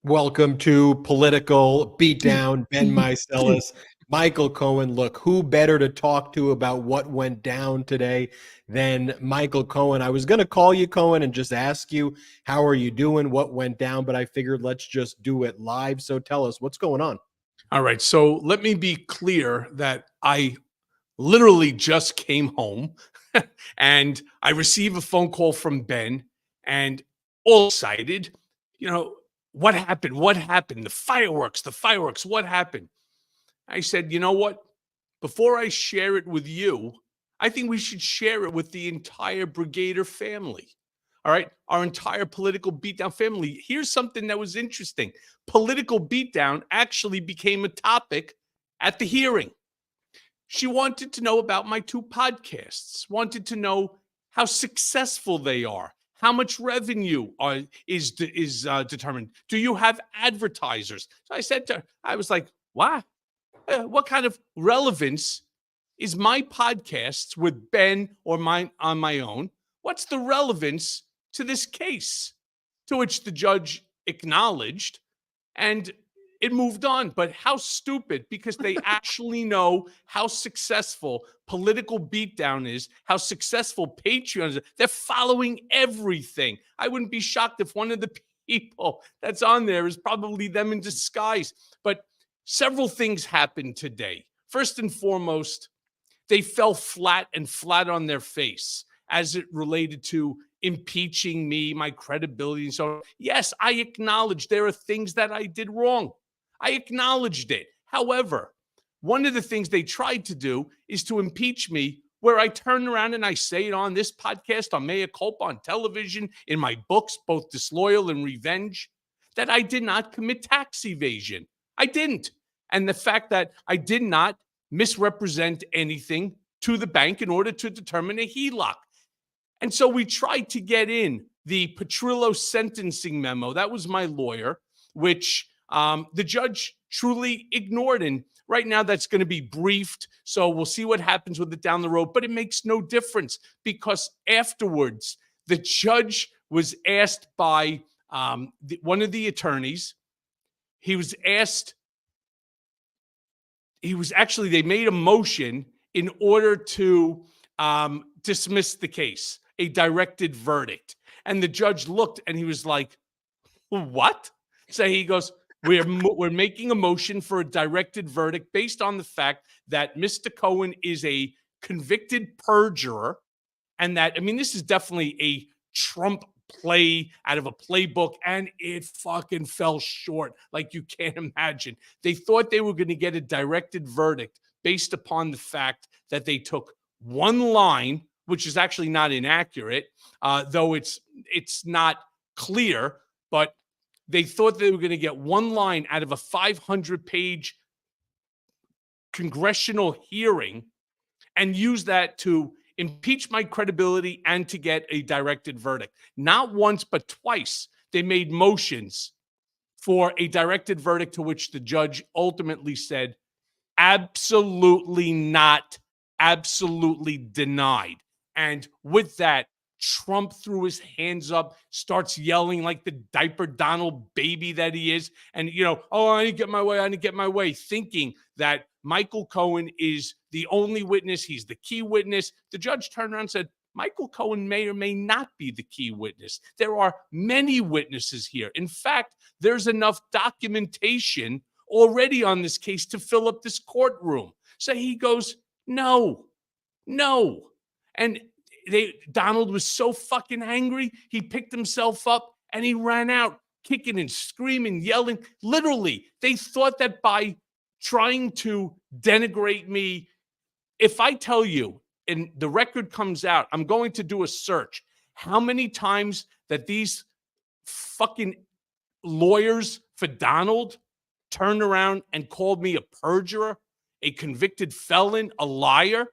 Welcome to Political Beatdown, Ben Meiselas, Michael Cohen. Look, who better to talk to about what went down today than Michael Cohen? I was going to call you, Cohen, and just ask you, how are you doing? What went down? But I figured let's just do it live. So tell us, what's going on? All right. So let me be clear that I literally just came home and I receive a phone call from Ben and all excited. You know, what happened? What happened? The fireworks, what happened? I said, you know what? Before I share it with you, I think we should share it with the entire Brigader family. All right. Our entire political beatdown family. Here's something that was interesting. Political beatdown actually became a topic at the hearing. She wanted to know about my two podcasts, wanted to know how successful they are, how much revenue is determined. Do you have advertisers? So I said to her, I was like, what kind of relevance is my podcasts with Ben or mine on my own? What's the relevance to this case? To which the judge acknowledged, and it moved on. But how stupid, because they actually know how successful Political Beatdown is, how successful Patreon is. They're following everything. I wouldn't be shocked if one of the people that's on there is probably them in disguise. But several things happened today. First and foremost, they fell flat on their face as it related to impeaching me, my credibility, and so on. Yes, I acknowledge there are things that I did wrong. I acknowledged it. However, one of the things they tried to do is to impeach me, where I turn around and I say it on this podcast, on Mea Culpa, on television, in my books, both Disloyal and Revenge, that I did not commit tax evasion. I didn't. And the fact that I did not misrepresent anything to the bank in order to determine a HELOC. And so we tried to get in the Petrillo sentencing memo. That was my lawyer, which the judge truly ignored. And right now that's going to be briefed. So we'll see what happens with it down the road. But it makes no difference, because afterwards, the judge was asked by one of the attorneys. They made a motion in order to dismiss the case, a directed verdict. And the judge looked and he was like, what? So he goes, we're making a motion for a directed verdict based on the fact that Mr. Cohen is a convicted perjurer. And that, I mean, this is definitely a Trump play out of a playbook, and it fucking fell short like you can't imagine. They thought they were going to get a directed verdict based upon the fact that they took one line, which is actually not inaccurate, though it's not clear, but they thought they were going to get one line out of a 500-page congressional hearing and use that to impeach my credibility and to get a directed verdict. Not once, but twice, they made motions for a directed verdict, to which the judge ultimately said, absolutely not, absolutely denied. And with that, Trump threw his hands up, starts yelling like the diaper Donald baby that he is. And, oh, I didn't get my way, I didn't get my way, thinking that Michael Cohen is the only witness. He's the key witness. The judge turned around and said, Michael Cohen may or may not be the key witness. There are many witnesses here. In fact, there's enough documentation already on this case to fill up this courtroom. So he goes, no. And Donald was so fucking angry, he picked himself up and he ran out, kicking and screaming, yelling. Literally, they thought that by trying to denigrate me, if I tell you, and the record comes out, I'm going to do a search, how many times that these fucking lawyers for Donald turned around and called me a perjurer, a convicted felon, a liar,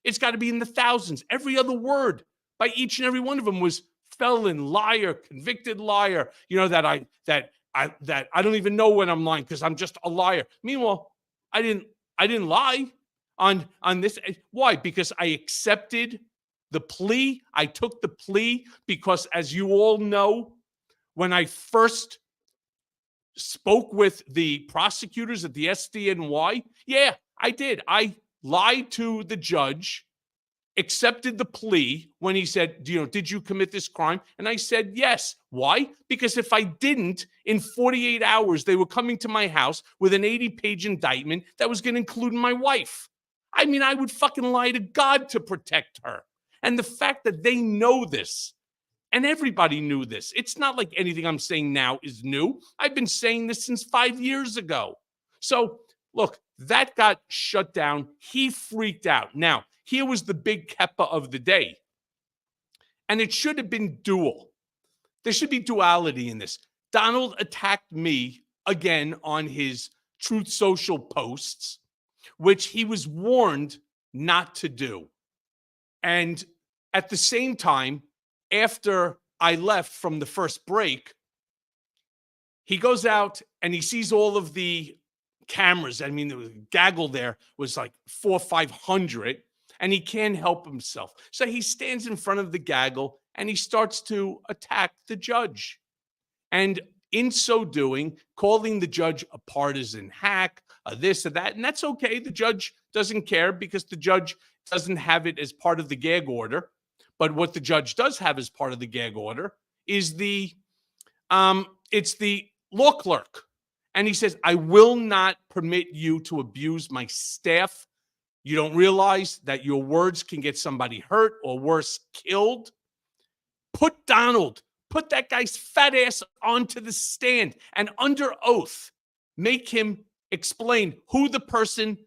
it's got to be in the thousands. Every other word by each and every one of them was felon, liar, convicted liar. That I don't even know when I'm lying because I'm just a liar. Meanwhile, I didn't lie on this. Why? Because I accepted the plea. I took the plea because, as you all know, when I first spoke with the prosecutors at the SDNY? Yeah, I did. I lied to the judge, accepted the plea when he said, did you commit this crime? And I said, yes. Why? Because if I didn't, in 48 hours, they were coming to my house with an 80-page indictment that was going to include my wife. I mean, I would fucking lie to God to protect her. And the fact that they know this, and everybody knew this, it's not like anything I'm saying now is new. I've been saying this since 5 years ago. So look, that got shut down. He freaked out. Now, here was the big keppa of the day. And it should have been dual. There should be duality in this. Donald attacked me again on his Truth Social posts, which he was warned not to do. And at the same time, after I left from the first break, he goes out and he sees all of the cameras. I mean, the gaggle there was like 400 or 500, and he can't help himself. So he stands in front of the gaggle and he starts to attack the judge. And in so doing, calling the judge a partisan hack, this or that. And that's okay. The judge doesn't care because the judge doesn't have it as part of the gag order. But what the judge does have as part of the gag order is it's the law clerk. And he says, I will not permit you to abuse my staff. You don't realize that your words can get somebody hurt or worse, killed. Put that guy's fat ass onto the stand and under oath, make him explain who the person,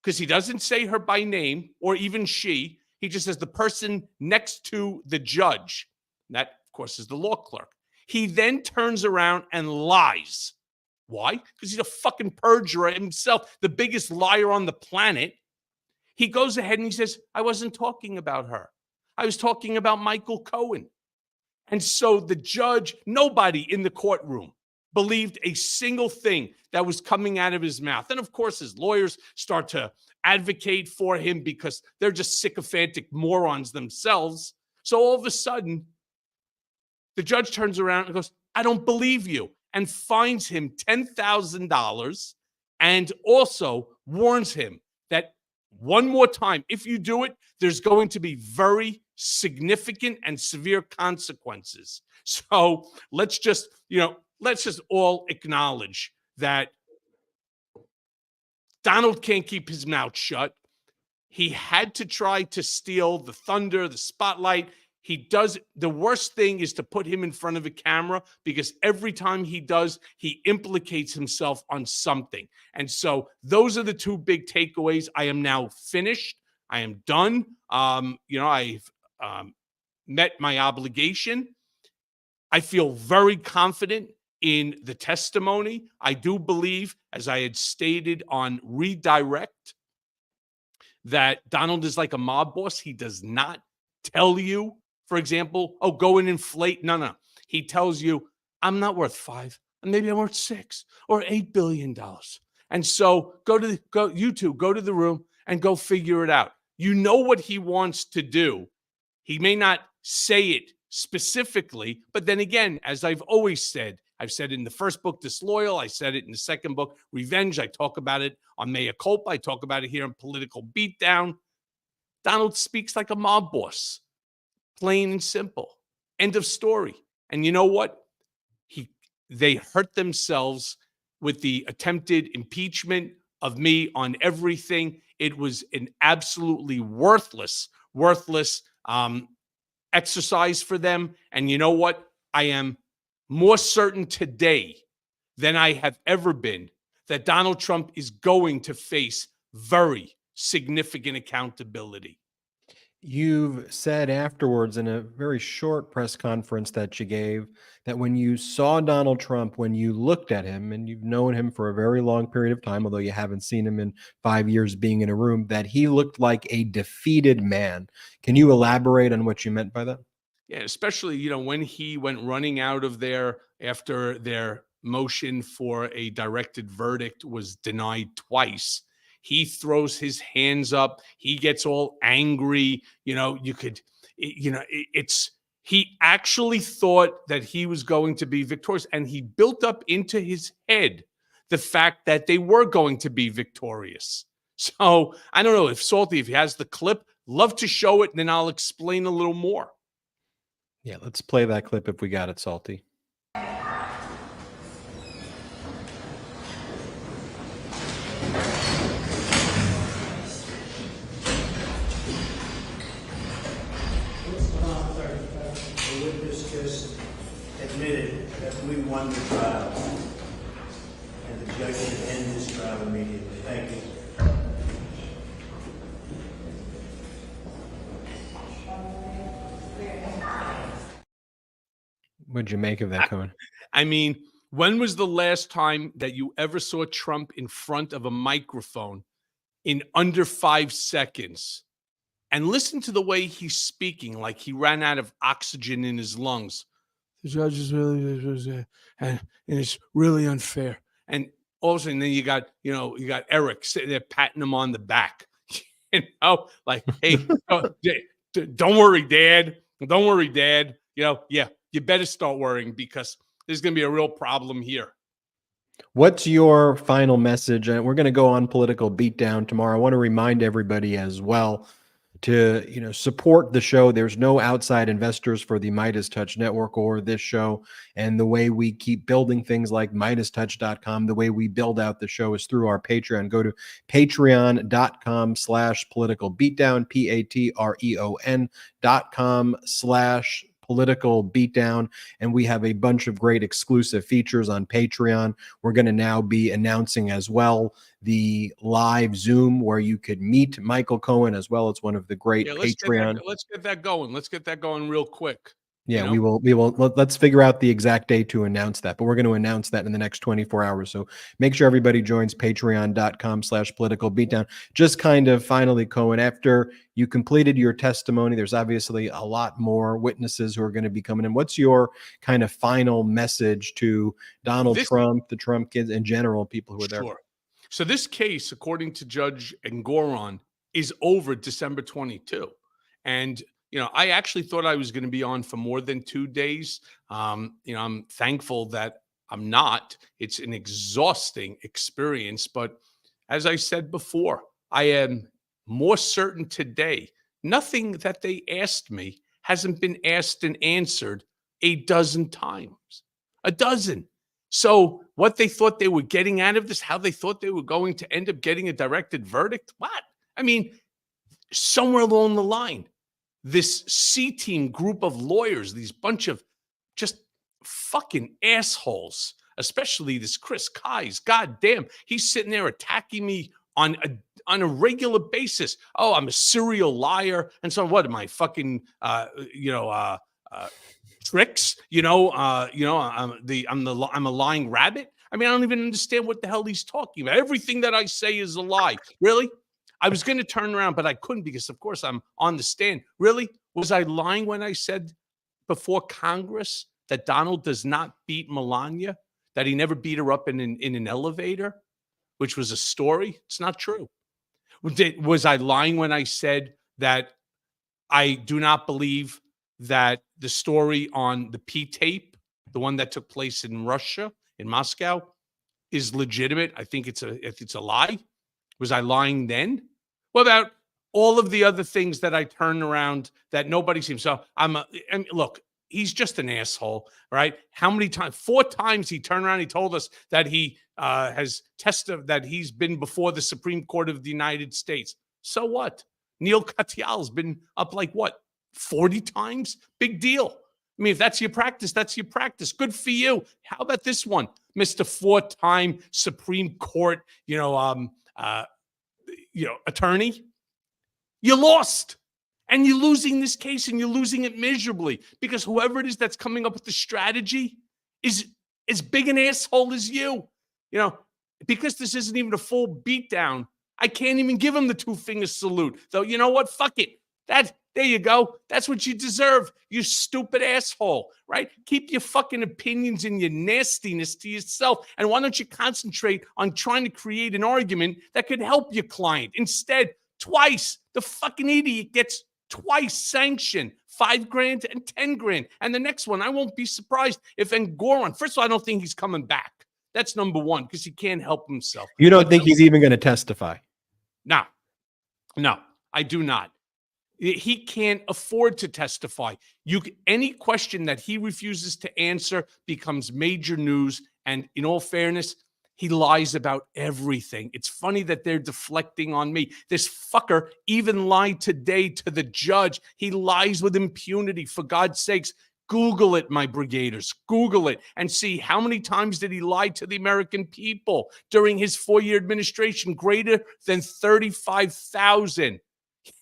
because he doesn't say her by name or even she. He just says the person next to the judge. That, of course, is the law clerk. He then turns around and lies. Why? Because he's a fucking perjurer himself, the biggest liar on the planet. He goes ahead and he says, I wasn't talking about her. I was talking about Michael Cohen. And so the judge, nobody in the courtroom believed a single thing that was coming out of his mouth. And of course, his lawyers start to advocate for him because they're just sycophantic morons themselves. So all of a sudden, the judge turns around and goes, I don't believe you, and fines him $10,000 and also warns him that one more time, if you do it, there's going to be very significant and severe consequences. So let's just all acknowledge that Donald can't keep his mouth shut. He had to try to steal the thunder, the spotlight. He does. The worst thing is to put him in front of a camera, because every time he does, he implicates himself on something. And so those are the two big takeaways. I am now finished. I am done. I've met my obligation. I feel very confident in the testimony. I do believe, as I had stated on Redirect, that Donald is like a mob boss. He does not tell you, for example, oh, go and inflate. No. He tells you, I'm not worth $5, maybe I'm worth $6 or $8 billion. And so go YouTube, go to the room and go figure it out. You know what he wants to do. He may not say it specifically, but then again, as I've always said, I've said it in the first book, Disloyal. I said it in the second book, Revenge. I talk about it on Mea Culpa. I talk about it here in Political Beatdown. Donald speaks like a mob boss, plain and simple. End of story. And you know what? They hurt themselves with the attempted impeachment of me on everything. It was an absolutely worthless exercise for them. And you know what? I am more certain today than I have ever been that Donald Trump is going to face very significant accountability. You've said afterwards in a very short press conference that you gave that when you saw Donald Trump, when you looked at him, and you've known him for a very long period of time, although you haven't seen him in 5 years being in a room, that he looked like a defeated man. Can you elaborate on what you meant by that? Yeah, especially, when he went running out of there after their motion for a directed verdict was denied twice. He throws his hands up. He gets all angry. He actually thought that he was going to be victorious, and he built up into his head the fact that they were going to be victorious. So I don't know if Salty, if he has the clip, love to show it, and then I'll explain a little more. Yeah, let's play that clip if we got it, Salty. The witness just admitted that we won the trial, and the judge should end this trial immediately. Thank you. What'd you make of that, Cohen? I mean, when was the last time that you ever saw Trump in front of a microphone in under 5 seconds? And listen to the way he's speaking, like he ran out of oxygen in his lungs. The judge is really, and it's really unfair. And all of a sudden, then you got Eric sitting there patting him on the back. Like, hey, don't worry, Dad. Don't worry, Dad. Yeah, you better start worrying because there's going to be a real problem here. What's your final message? And we're going to go on Political Beatdown tomorrow. I want to remind everybody as well to support the show. There's no outside investors for the Midas Touch Network or this show. And the way we keep building things like MeidasTouch.com, the way we build out the show is through our Patreon. Go to patreon.com/political beatdown, patreon.com/political beatdown, and we have a bunch of great exclusive features on Patreon. We're going to now be announcing as well the live Zoom where you could meet Michael Cohen as well. It's one of the great Patreon. Let's get that going. Let's get that going real quick. Yeah, we will. Let's figure out the exact day to announce that, but we're going to announce that in the next 24 hours. So make sure everybody joins patreon.com/political beatdown. Just kind of finally, Cohen, after you completed your testimony, there's obviously a lot more witnesses who are going to be coming in. What's your kind of final message to Donald Trump, the Trump kids in general, people who are there? Sure. So this case, according to Judge Engoron, is over December 22. And I actually thought I was going to be on for more than 2 days. I'm thankful that I'm not. It's an exhausting experience. But as I said before, I am more certain today. Nothing that they asked me hasn't been asked and answered a dozen times. A dozen. So what they thought they were getting out of this, how they thought they were going to end up getting a directed verdict, what? I mean, somewhere along the line, this C-team group of lawyers, these bunch of just fucking assholes, especially this Chris Kise, goddamn, he's sitting there attacking me on a regular basis. Oh, I'm a serial liar. And so what am I fucking, tricks? I'm a lying rabbit. I mean, I don't even understand what the hell he's talking about. Everything that I say is a lie. Really? I was going to turn around, but I couldn't because, of course, I'm on the stand. Really? Was I lying when I said before Congress that Donald does not beat Melania, that he never beat her up in an elevator, which was a story? It's not true. Was I lying when I said that I do not believe that the story on the P tape, the one that took place in Russia, in Moscow, is legitimate? I think it's a lie. Was I lying then? What about all of the other things that I turned around that nobody seems? So look, he's just an asshole, right? How many times? 4 times he turned around. He told us that he has tested that he's been before the Supreme Court of the United States. So what? Neil Katyal's been up like what? 40 times? Big deal. I mean, if that's your practice, that's your practice. Good for you. How about this one, Mr. 4-time Supreme Court, attorney? You lost. And you're losing this case, and you're losing it miserably because whoever it is that's coming up with the strategy is as big an asshole as you. Because this isn't even a full beatdown, I can't even give him the 2-finger salute. Though, you know what? Fuck it. There you go. That's what you deserve, you stupid asshole, right? Keep your fucking opinions and your nastiness to yourself. And why don't you concentrate on trying to create an argument that could help your client? Instead, twice, the fucking idiot gets twice sanctioned. $5 grand and 10 grand. And the next one, I won't be surprised if Engoron, first of all, I don't think he's coming back. That's number one, because he can't help himself. You don't think he's even going to testify? No, I do not. He can't afford to testify. Any question that he refuses to answer becomes major news. And in all fairness, he lies about everything. It's funny that they're deflecting on me. This fucker even lied today to the judge. He lies with impunity. For God's sakes, Google it, my brigaders. Google it and see how many times did he lie to the American people during his 4-year administration, greater than 35,000.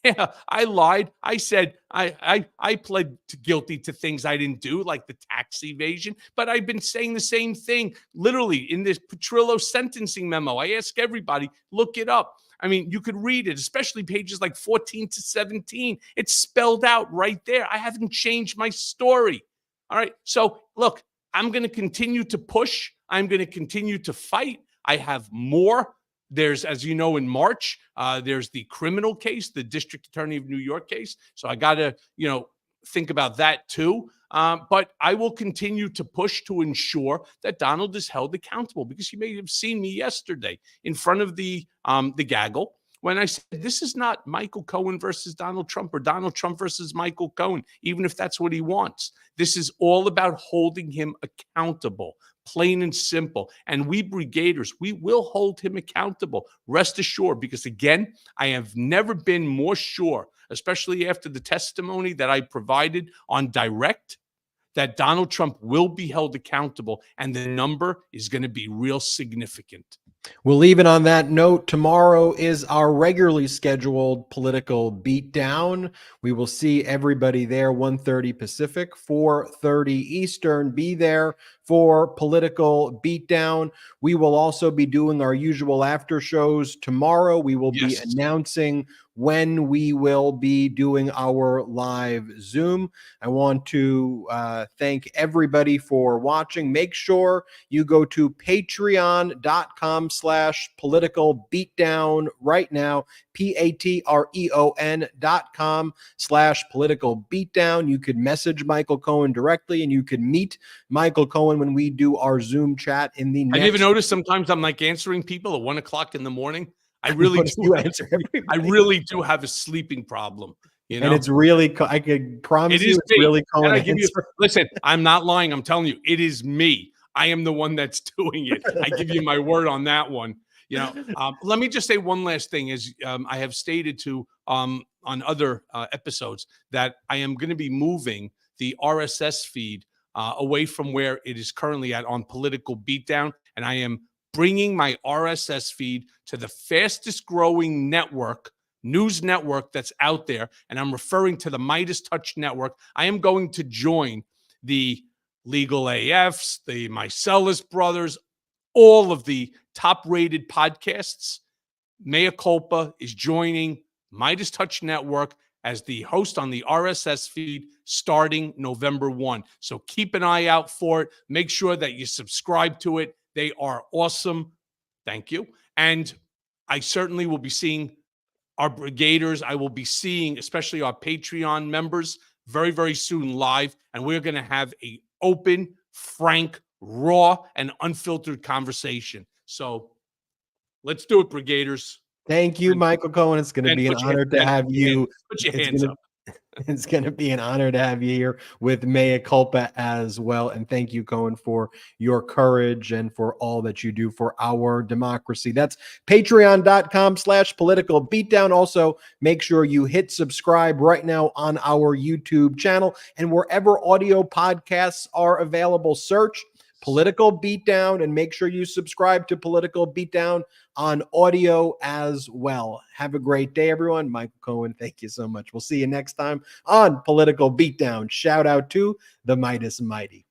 Yeah, I lied. I said I pled guilty to things I didn't do, like the tax evasion, but I've been saying the same thing literally in this Petrillo sentencing memo. I ask everybody, look it up. I mean, you could read it, especially pages like 14 to 17. It's spelled out right there. I haven't changed my story. All right. So look, I'm going to continue to push. I'm going to continue to fight. I have more. There's, as you know, in March, there's the criminal case, the District Attorney of New York case. So I got to, think about that too. But I will continue to push to ensure that Donald is held accountable, because you may have seen me yesterday in front of the gaggle when I said, this is not Michael Cohen versus Donald Trump or Donald Trump versus Michael Cohen, even if that's what he wants. This is all about holding him accountable. Plain and simple. And we brigaders, we will hold him accountable. Rest assured, because again, I have never been more sure, especially after the testimony that I provided on direct, that Donald Trump will be held accountable, and the number is going to be real significant. We'll leave it on that note. Tomorrow is our regularly scheduled Political Beatdown. We will see everybody there, 1:30 Pacific, 4:30 Eastern. Be there for Political Beatdown. We will also be doing our usual after shows tomorrow. We will be announcing when we will be doing our live Zoom. I want to thank everybody for watching. Make sure you go to patreon.com/political beatdown right now, patreon.com/political beatdown. You could message Michael Cohen directly, and you could meet Michael Cohen when we do our Zoom chat in the next. Have you ever noticed sometimes I'm like answering people at 1 o'clock in the morning? I really do answer everybody. I really do have a sleeping problem. And it's really, I could promise you, it's really Cohen. Listen, I'm not lying. I'm telling you, it is me. I am the one that's doing it. I give you my word on that one. Let me just say one last thing. As I have stated to on other episodes, that I am going to be moving the RSS feed away from where it is currently at on Political Beatdown, and I am bringing my RSS feed to the fastest growing news network that's out there. And I'm referring to the Midas Touch Network. I am going to join the Legal AFs, the Meiselas brothers, all of the top rated podcasts. Mea Culpa is joining Midas Touch Network as the host on the RSS feed starting November 1. So keep an eye out for it. Make sure that you subscribe to it. They are awesome. Thank you. And I certainly will be seeing our brigaders. I will be seeing especially our Patreon members very, very soon live. And we're going to have an open, frank, raw, and unfiltered conversation. So let's do it, brigaders. Thank you, Michael Cohen. It's going to be an honor to have you. Put your hands up. It's going to be an honor to have you here with Mea Culpa as well. And thank you, Cohen, for your courage and for all that you do for our democracy. That's patreon.com/political beatdown. Also, make sure you hit subscribe right now on our YouTube channel, and wherever audio podcasts are available, search Political Beatdown, and make sure you subscribe to Political Beatdown on audio as well. Have a great day, everyone. Michael Cohen, thank you so much. We'll see you next time on Political Beatdown. Shout out to the Midas Mighty.